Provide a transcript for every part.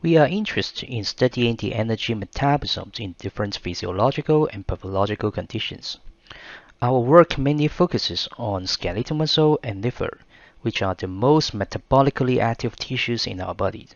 We are interested in studying the energy metabolism in different physiological and pathological conditions. Our work mainly focuses on skeletal muscle and liver, which are the most metabolically active tissues in our body.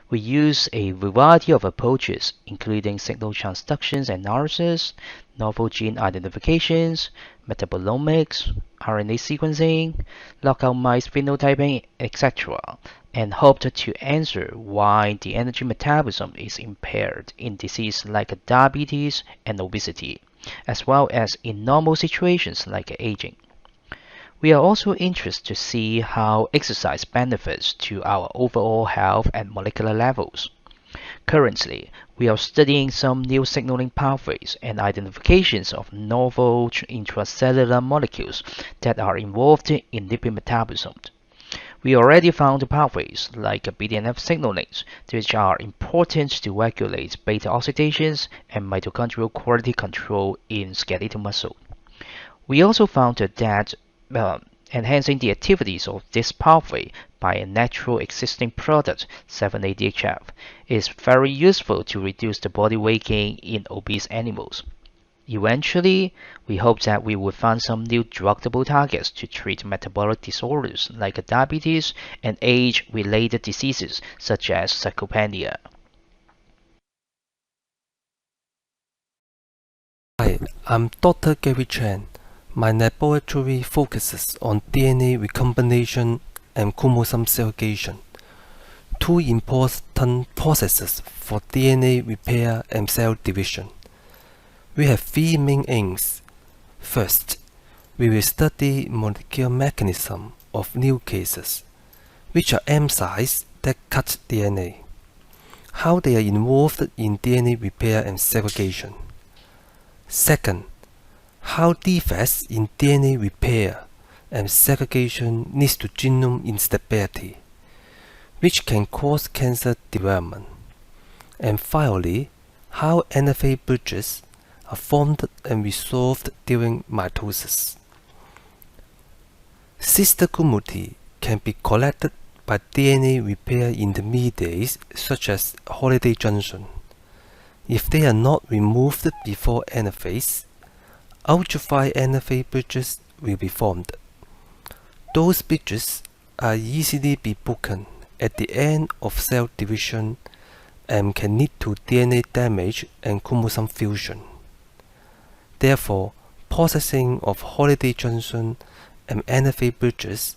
We use a variety of approaches, including signal transduction analysis, novel gene identifications, metabolomics, RNA sequencing, lockout mice phenotyping, etc., and hoped to answer why the energy metabolism is impaired in disease like diabetes and obesity, as well as in normal situations like aging. We are also interested to see how exercise benefits to our overall health at molecular levels. Currently, we are studying some new signaling pathways and identifications of novel intracellular molecules that are involved in lipid metabolism. We already found pathways like BDNF signaling, which are important to regulate beta oxidations and mitochondrial quality control in skeletal muscle. We also found that uh, enhancing the activities of this pathway by a natural existing product, 7-ADHF, is very useful to reduce the body weight gain in obese animals. Eventually, we hope that we will find some new druggable targets to treat metabolic disorders like diabetes and age-related diseases such as sarcopenia. Hi, I'm Dr. Gary Chen. My laboratory focuses on DNA recombination and chromosome segregation, two important processes for DNA repair and cell division. We have three main aims. First, we will study molecular mechanism of nucleases, which are enzymes that cut DNA, how they are involved in DNA repair and segregation. Second, how defects in DNA repair and segregation leads to genome instability, which can cause cancer development. And finally, how NFA bridges are formed and resolved during mitosis. Sister chromatins can be collected by DNA repair intermediates such as holiday junction. If they are not removed before anaphase, ultrafine NFA bridges will be formed. Those bridges are easily be broken at the end of cell division and can lead to DNA damage and chromosome fusion. Therefore, processing of holiday junction and NFA bridges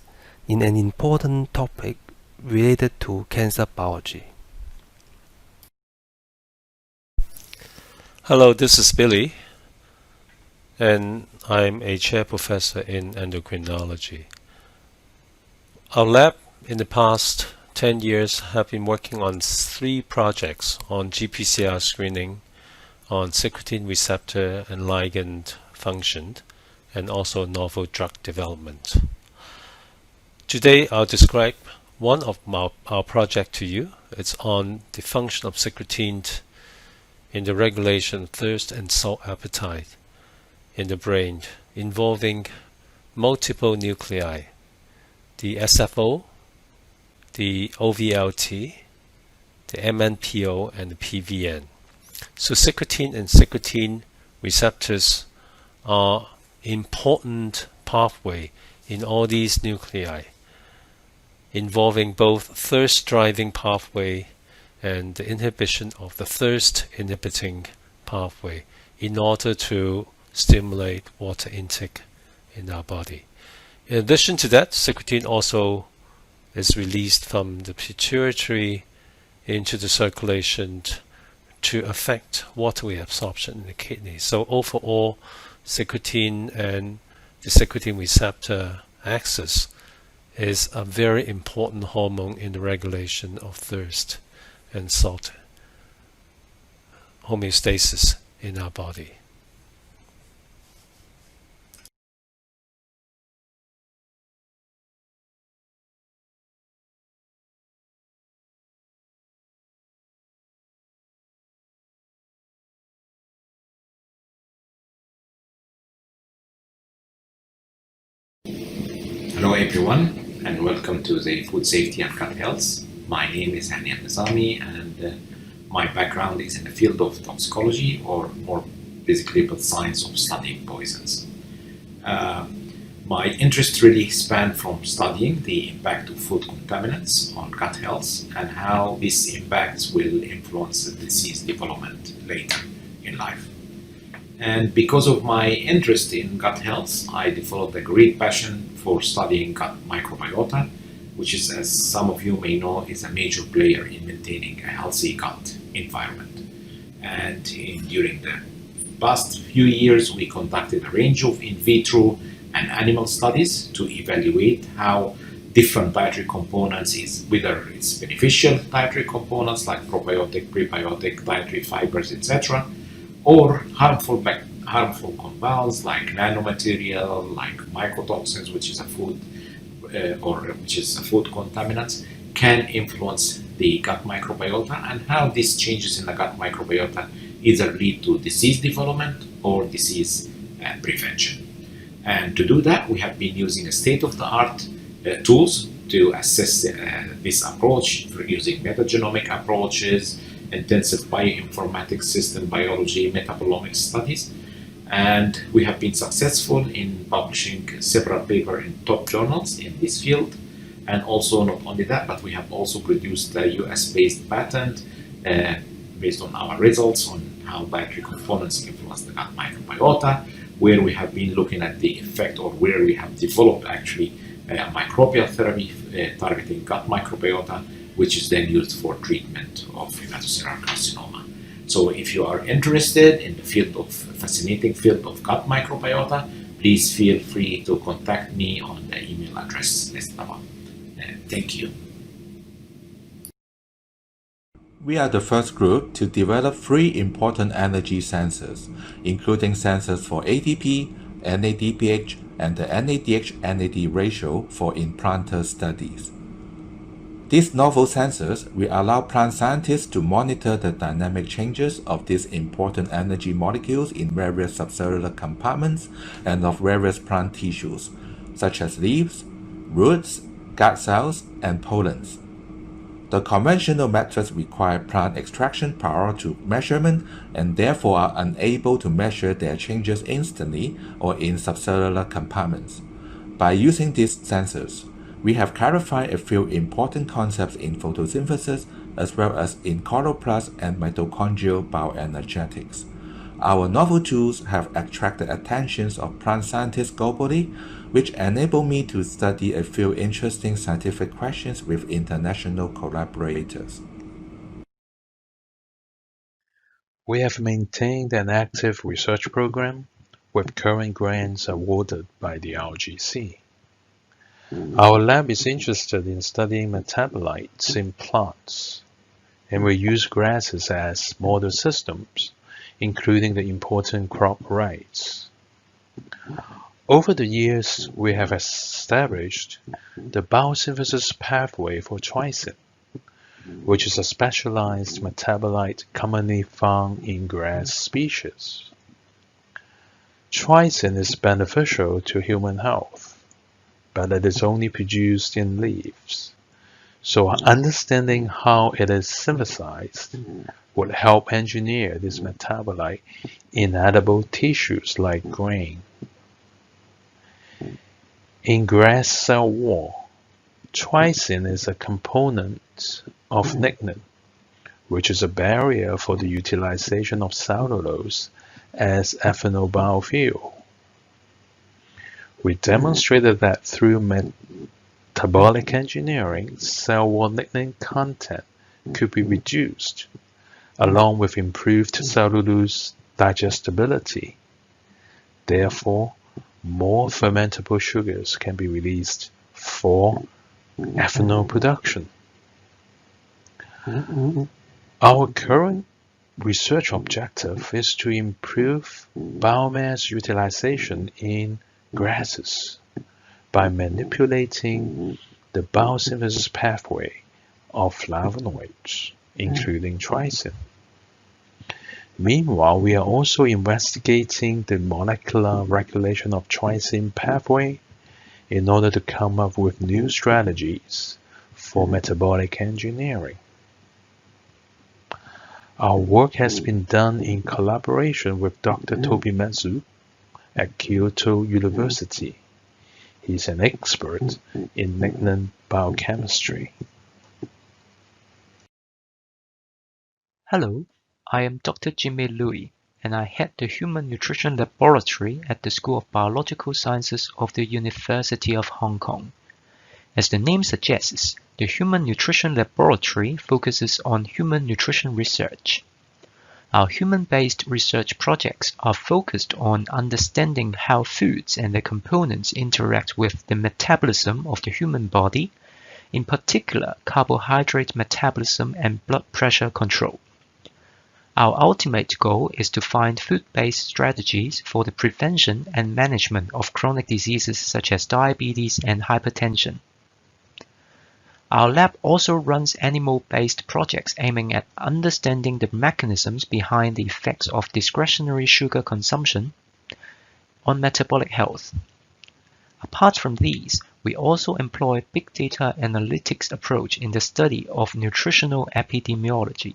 is an important topic related to cancer biology. Hello, this is Billy, and I'm a chair professor in endocrinology. Our lab in the past 10 years have been working on 3 projects on GPCR screening, on secretin receptor and ligand function, and also novel drug development. Today I'll describe one of our project to you. It's on the function of secretin in the regulation of thirst and salt appetite in the brain, involving multiple nuclei, the SFO, the OVLT, the MNPO, and the PVN. So secretin and secretin receptors are important pathway in all these nuclei, involving both thirst-driving pathway and the inhibition of the thirst-inhibiting pathway in order to stimulate water intake in our body. In addition to that, secretin also is released from the pituitary into the circulation to affect water reabsorption in the kidney. So overall, secretin and the secretin receptor axis is a very important hormone in the regulation of thirst and salt homeostasis in our body. Hello everyone, and welcome to the Food Safety and Gut Health. My name is Hani Nizami, and my background is in the field of toxicology, or more basically the science of studying poisons. My interest really spanned from studying the impact of food contaminants on gut health and how these impacts will influence the disease development later in life. And because of my interest in gut health, I developed a great passion for studying gut microbiota, which is, as some of you may know, is a major player in maintaining a healthy gut environment. And during the past few years, we conducted a range of in vitro and animal studies to evaluate how different dietary components is, whether it's beneficial dietary components like probiotic, prebiotic, dietary fibers, etc., or harmful compounds like nanomaterial, like mycotoxins, which is a food contaminants, can influence the gut microbiota, and how these changes in the gut microbiota either lead to disease development or disease prevention. And to do that, we have been using a state-of-the-art tools to assess this approach using metagenomic approaches, intensive bioinformatics, system biology, metabolomics studies. And we have been successful in publishing several papers in top journals in this field. And also, not only that, but we have also produced a US-based patent based on our results on how dietary components influence the gut microbiota, where we have been looking at the effect, or where we have developed actually a microbial therapy targeting gut microbiota, which is then used for treatment of hepatocellular carcinoma. So if you are interested in the fascinating field of gut microbiota, please feel free to contact me on the email address listed above. Thank you. We are the first group to develop 3 important energy sensors, including sensors for ATP, NADPH, and the NADH-NAD ratio for implanter studies. These novel sensors will allow plant scientists to monitor the dynamic changes of these important energy molecules in various subcellular compartments and of various plant tissues, such as leaves, roots, gut cells, and pollens. The conventional methods require plant extraction prior to measurement and therefore are unable to measure their changes instantly or in subcellular compartments. By using these sensors, we have clarified a few important concepts in photosynthesis as well as in chloroplast and mitochondrial bioenergetics. Our novel tools have attracted attentions of plant scientists globally, which enable me to study a few interesting scientific questions with international collaborators. We have maintained an active research program with current grants awarded by the RGC. Our lab is interested in studying metabolites in plants, and we use grasses as model systems, including the important crop rights. Over the years, we have established the biosynthesis pathway for trypsin, which is a specialized metabolite commonly found in grass species. Trypsin is beneficial to human health, but it is only produced in leaves. So understanding how it is synthesized would help engineer this metabolite in edible tissues like grain. In grass cell wall, trypsin is a component of lignin, which is a barrier for the utilization of cellulose as ethanol biofuel. We demonstrated that through metabolic engineering, cell wall lignin content could be reduced, along with improved cellulose digestibility. Therefore, more fermentable sugars can be released for ethanol production. Our current research objective is to improve biomass utilization in grasses by manipulating the biosynthesis pathway of flavonoids, including trypsin. Meanwhile, we are also investigating the molecular regulation of trypsin pathway in order to come up with new strategies for metabolic engineering. Our work has been done in collaboration with Dr. Tobimatsu at Kyoto University. He's an expert in lignin biochemistry. Hello, I am Dr. Jimmy Lui, and I head the Human Nutrition Laboratory at the School of Biological Sciences of the University of Hong Kong. As the name suggests, the Human Nutrition Laboratory focuses on human nutrition research. Our human-based research projects are focused on understanding how foods and their components interact with the metabolism of the human body, in particular carbohydrate metabolism and blood pressure control. Our ultimate goal is to find food-based strategies for the prevention and management of chronic diseases such as diabetes and hypertension. Our lab also runs animal-based projects aiming at understanding the mechanisms behind the effects of discretionary sugar consumption on metabolic health. Apart from these, we also employ big data analytics approach in the study of nutritional epidemiology.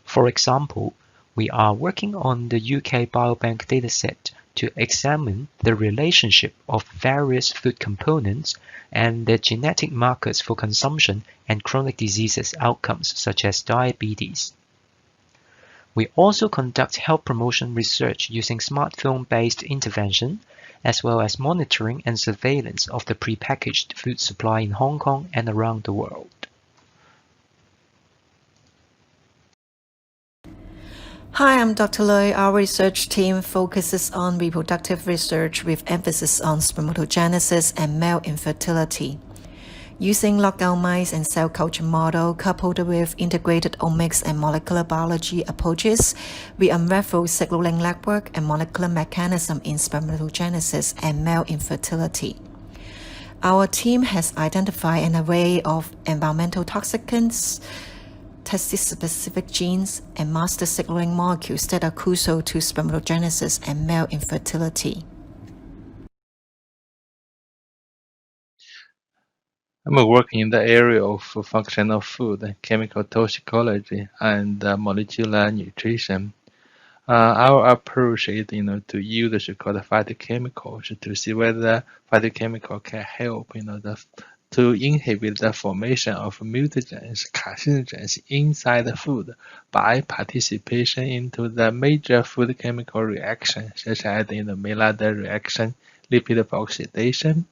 For example, we are working on the UK Biobank dataset to examine the relationship of various food components and their genetic markers for consumption and chronic diseases outcomes such as diabetes. We also conduct health promotion research using smartphone-based intervention, as well as monitoring and surveillance of the prepackaged food supply in Hong Kong and around the world. Hi, I'm Dr. Lui. Our research team focuses on reproductive research with emphasis on spermatogenesis and male infertility. Using lockdown mice and cell culture model coupled with integrated omics and molecular biology approaches, we unravel signaling network and molecular mechanism in spermatogenesis and male infertility. Our team has identified an array of environmental toxicants, testis-specific genes, and master signaling molecules that are crucial to spermatogenesis and male infertility. I'm working in the area of functional food, chemical toxicology, and molecular nutrition. Our approach is, to use the so-called phytochemicals to see whether phytochemical can help, to inhibit the formation of mutagens, carcinogens inside the food by participation into the major food chemical reaction, such as Maillard reaction, lipid oxidation.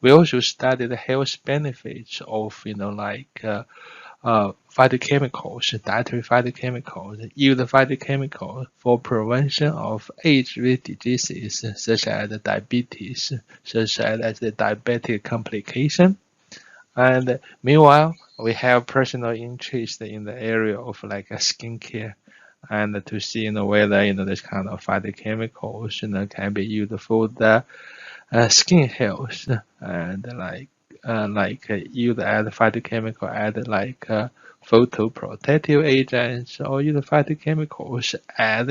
We also study the health benefits of, phytochemicals, dietary phytochemicals, use phytochemicals for prevention of age-related diseases such as diabetes, such as the diabetic complication. And meanwhile, we have personal interest in the area of skincare, and to see whether this kind of phytochemicals can be used for the skin health, and use as phytochemical as photoprotective agents, or use phytochemicals as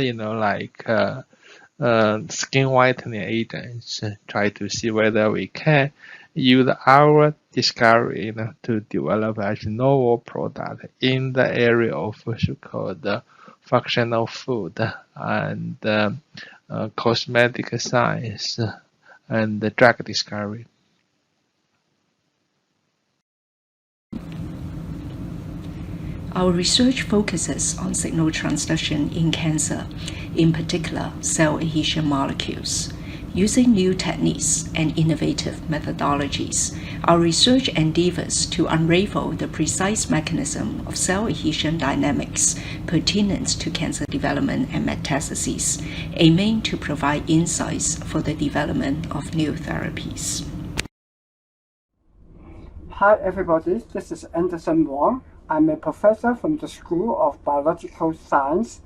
skin whitening agents. Try to see whether we can use our discovery to develop a novel product in the area of so-called functional food and cosmetic science and the drug discovery. Our research focuses on signal transduction in cancer, in particular cell adhesion molecules. Using new techniques and innovative methodologies, our research endeavors to unravel the precise mechanism of cell adhesion dynamics pertinent to cancer development and metastases, aiming to provide insights for the development of new therapies. Hi everybody, this is Anderson Wong. I'm a professor from the School of Biological Science.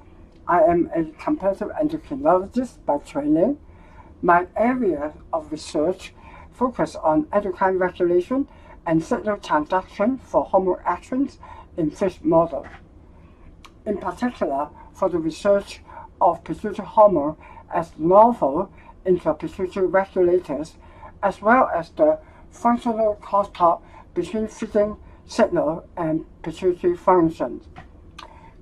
I am a comparative endocrinologist by training. My area of research focus on endocrine regulation and signal transduction for hormone actions in fish models. In particular, for the research of pituitary hormone as novel intrapituitary regulators, as well as the functional crosstalk between feeding signal, and pituitary functions.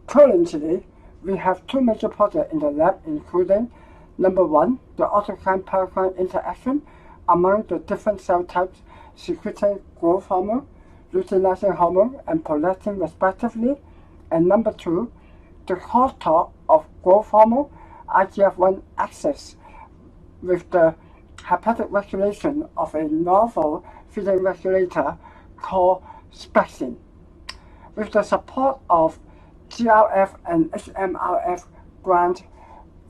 Currently, we have two major projects in the lab, including number one, the autocrine-paracrine interaction among the different cell types secreting growth hormone, luteinizing hormone, and prolactin respectively, and number two, the crosstalk of growth hormone, IGF-1 axis with the hepatic regulation of a novel feeding regulator called spexin. With the support of GRF and HMRF grants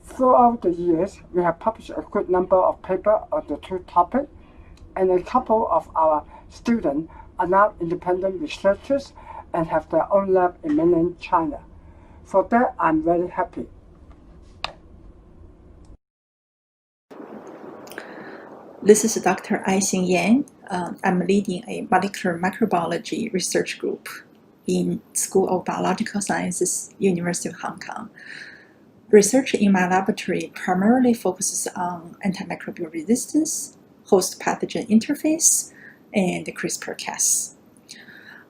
throughout the years, we have published a good number of papers on the two topics, and a couple of our students are now independent researchers and have their own lab in mainland China. For that, I'm very happy. This is Dr. Aixing Yang. I'm leading a molecular microbiology research group in School of Biological Sciences, University of Hong Kong. Research in my laboratory primarily focuses on antimicrobial resistance, host pathogen interface, and CRISPR-Cas.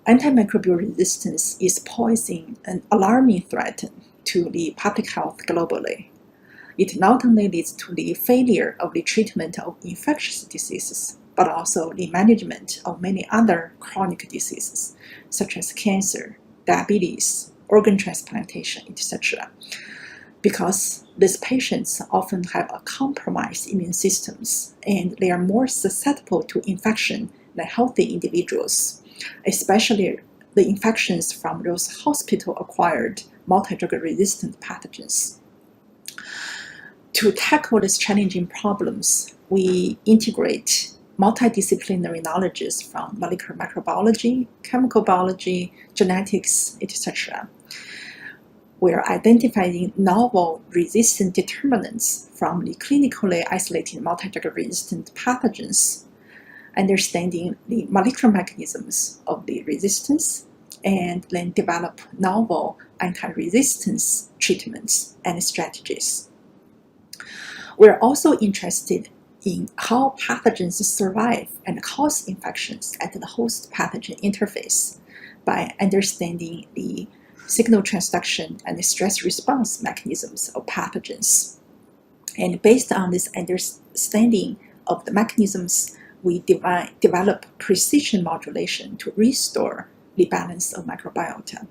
Antimicrobial resistance is posing an alarming threat to the public health globally. It not only leads to the failure of the treatment of infectious diseases, but also the management of many other chronic diseases, such as cancer, diabetes, organ transplantation, etc. Because these patients often have a compromised immune systems and they are more susceptible to infection than healthy individuals, especially the infections from those hospital-acquired multi-drug-resistant pathogens. To tackle these challenging problems, we integrate multidisciplinary knowledge from molecular microbiology, chemical biology, genetics, etc. We're identifying novel resistant determinants from the clinically isolated multi-drug-resistant pathogens, understanding the molecular mechanisms of the resistance, and then develop novel anti-resistance treatments and strategies. We're also interested in how pathogens survive and cause infections at the host pathogen interface by understanding the signal transduction and the stress response mechanisms of pathogens. And based on this understanding of the mechanisms, we develop precision modulation to restore the balance of microbiota.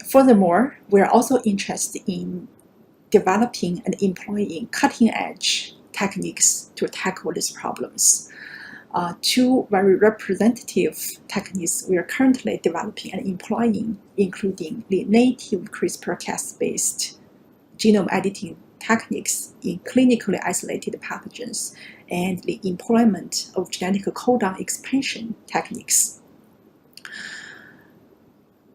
Furthermore, we're also interested in developing and employing cutting-edge techniques to tackle these problems. Two very representative techniques we are currently developing and employing, including the native CRISPR-Cas-based genome editing techniques in clinically isolated pathogens and the employment of genetic codon expansion techniques.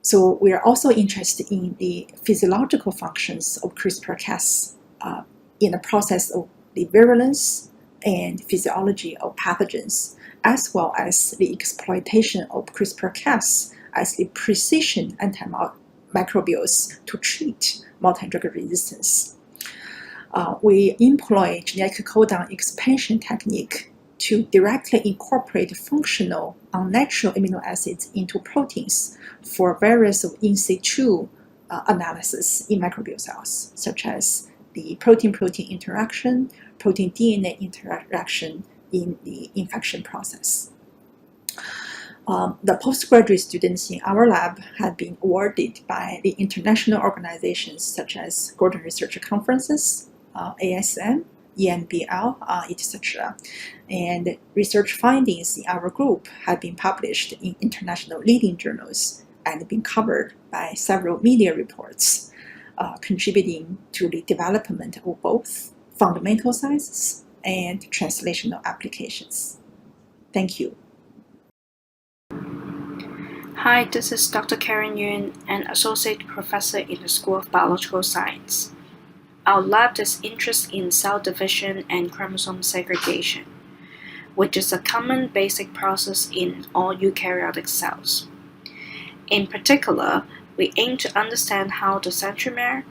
So we are also interested in the physiological functions of CRISPR-Cas in the process of the virulence and physiology of pathogens, as well as the exploitation of CRISPR-Cas as the precision antimicrobials to treat multi-drug resistance. We employ genetic codon expansion technique to directly incorporate functional unnatural amino acids into proteins for various in situ analysis in microbial cells, such as the protein-protein interaction, protein-DNA interaction in the infection process. The postgraduate students in our lab have been awarded by the international organizations such as Gordon Research Conferences, ASM, ENBL, etc. And research findings in our group have been published in international leading journals and been covered by several media reports, contributing to the development of both fundamental sciences and translational applications. Thank you. Hi, this is Dr. Karen Yun, an associate professor in the School of Biological Science. Our lab is interested in cell division and chromosome segregation, which is a common basic process in all eukaryotic cells. In particular, we aim to understand how the centromere,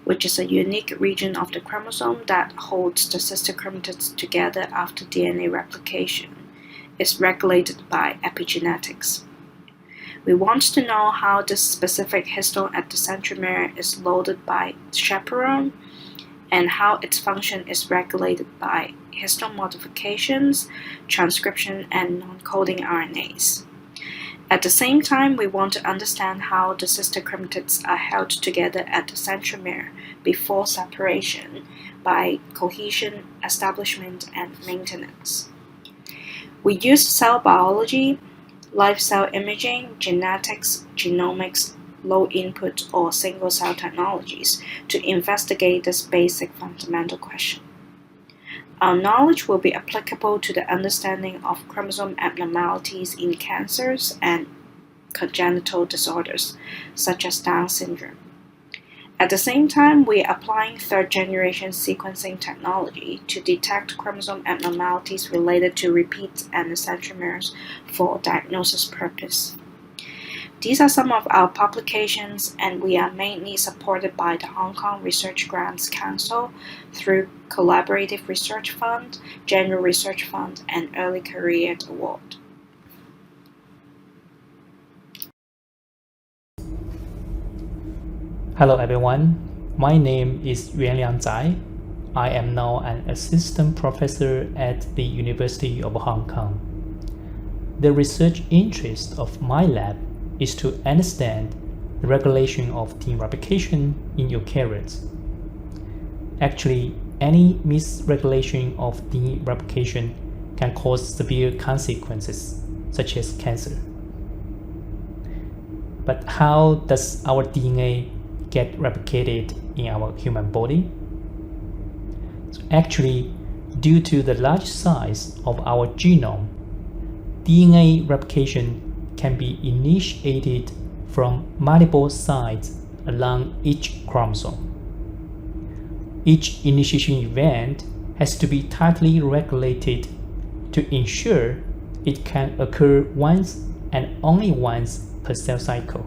which is a unique region of the chromosome that holds the sister chromatids together after DNA replication, is regulated by epigenetics. We want to know how this specific histone at the centromere is loaded by chaperone and how its function is regulated by histone modifications, transcription, and non-coding RNAs. At the same time, we want to understand how the sister chromatids are held together at the centromere before separation by cohesion, establishment, and maintenance. We use cell biology, live cell imaging, genetics, genomics, low input or single cell technologies to investigate this basic fundamental question. Our knowledge will be applicable to the understanding of chromosome abnormalities in cancers and congenital disorders, such as Down syndrome. At the same time, we are applying third-generation sequencing technology to detect chromosome abnormalities related to repeats and centromeres for diagnosis purpose. These are some of our publications, and we are mainly supported by the Hong Kong Research Grants Council through Collaborative Research Fund, General Research Fund, and Early Career Award. Hello everyone, my name is Yuanliang Zai. I am now an assistant professor at the University of Hong Kong. The research interest of my lab is to understand the regulation of DNA replication in eukaryotes. Actually, any misregulation of DNA replication can cause severe consequences, such as cancer. But how does our DNA get replicated in our human body? So actually, due to the large size of our genome, DNA replication can be initiated from multiple sites along each chromosome. Each initiation event has to be tightly regulated to ensure it can occur once and only once per cell cycle.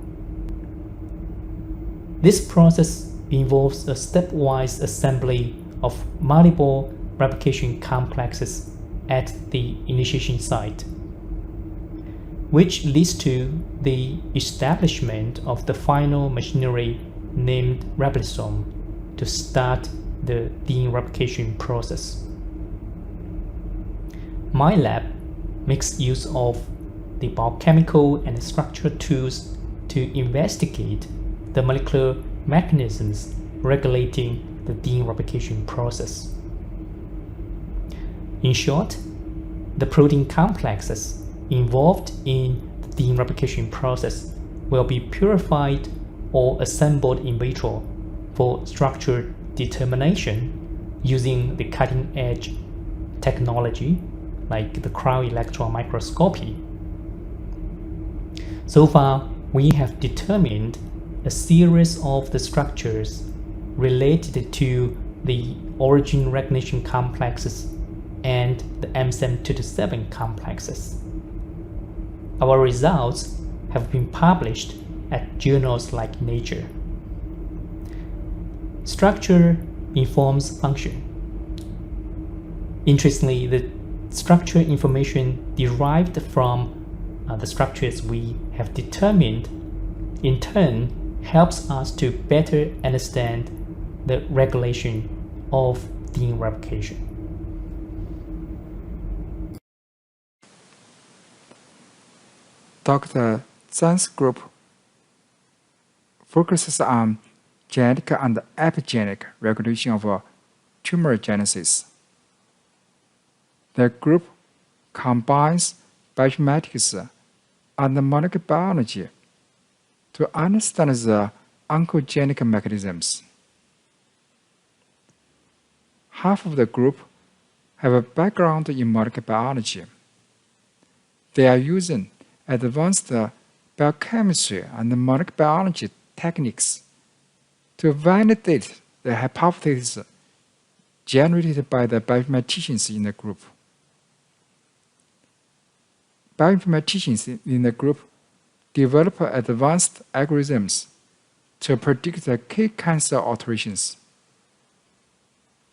This process involves a stepwise assembly of multiple replication complexes at the initiation site, which leads to the establishment of the final machinery named ribosome to start the DNA replication process. My lab makes use of the biochemical and structural tools to investigate the molecular mechanisms regulating the DNA replication process. In short, the protein complexes involved in the DNA replication process will be purified or assembled in vitro for structure determination using the cutting-edge technology like the cryo-electron microscopy. So far, we have determined a series of the structures related to the origin recognition complexes and the MSEM227 complexes. Our results have been published at journals like Nature. Structure informs function. Interestingly, the structure information derived from the structures we have determined in turn helps us to better understand the regulation of DNA replication. Dr. Zhang's group focuses on genetic and epigenetic regulation of tumorigenesis. The group combines bioinformatics and molecular biology to understand the oncogenic mechanisms. Half of the group have a background in molecular biology. They are using advanced biochemistry and molecular biology techniques to validate the hypothesis generated by the bioinformaticians in the group. Bioinformaticians in the group develop advanced algorithms to predict the key cancer alterations.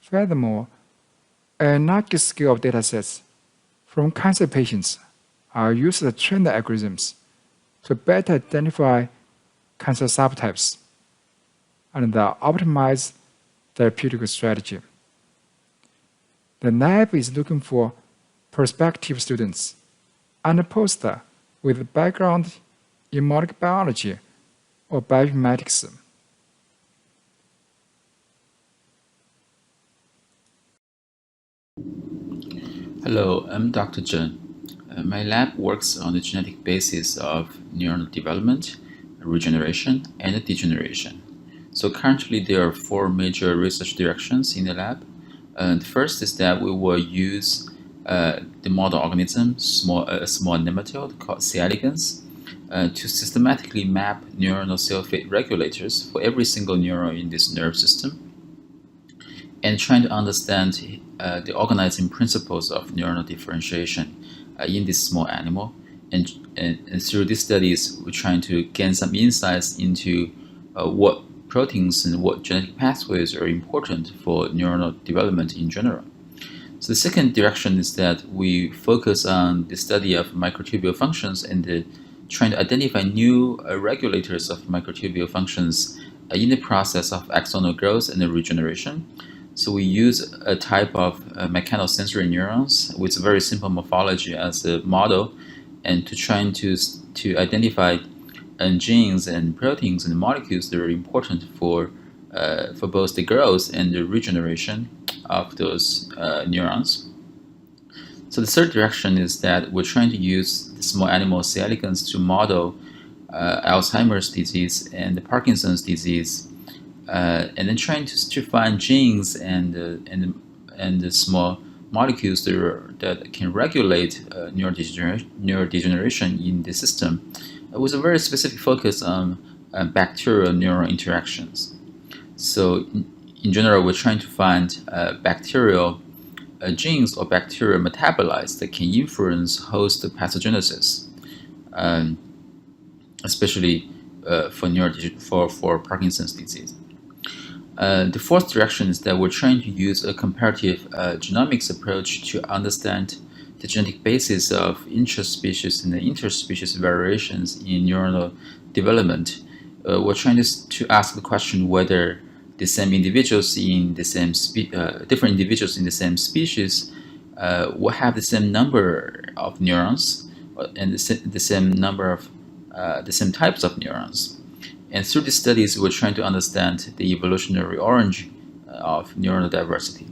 Furthermore, a large scale of datasets from cancer patients use the trained algorithms to better identify cancer subtypes and optimize therapeutic strategy. The lab is looking for prospective students and a postdoc with background in molecular biology or bioinformatics. Hello, I'm Dr. Zheng. My lab works on the genetic basis of neuronal development, regeneration, and degeneration. So currently there are 4 major research directions in the lab. The first is that we will use the model organism, a small nematode called C. elegans, to systematically map neuronal cell fate regulators for every single neuron in this nerve system, and trying to understand the organizing principles of neuronal differentiation in this small animal. And through these studies, we're trying to gain some insights into what proteins and what genetic pathways are important for neuronal development in general. So the second direction is that we focus on the study of microtubule functions and trying to identify new regulators of microtubule functions in the process of axonal growth and regeneration. So we use a type of mechanosensory neurons with very simple morphology as a model, and to trying to identify genes and proteins and molecules that are important for both the growth and the regeneration of those neurons. So the third direction is that we're trying to use the small animal C. elegans to model Alzheimer's disease and Parkinson's disease, and then trying to find genes and the small molecules that can regulate neurodegeneration in the system, with a very specific focus on bacterial neural interactions. So in general, we're trying to find bacterial genes or bacterial metabolites that can influence host pathogenesis, especially for Parkinson's disease. The fourth direction is that we're trying to use a comparative genomics approach to understand the genetic basis of intraspecies and the interspecies variations in neuronal development. We're trying to ask the question whether the same individuals in the same different individuals in the same species will have the same number of neurons and the same number of the same types of neurons. And through these studies, we're trying to understand the evolutionary origin of neuronal diversity.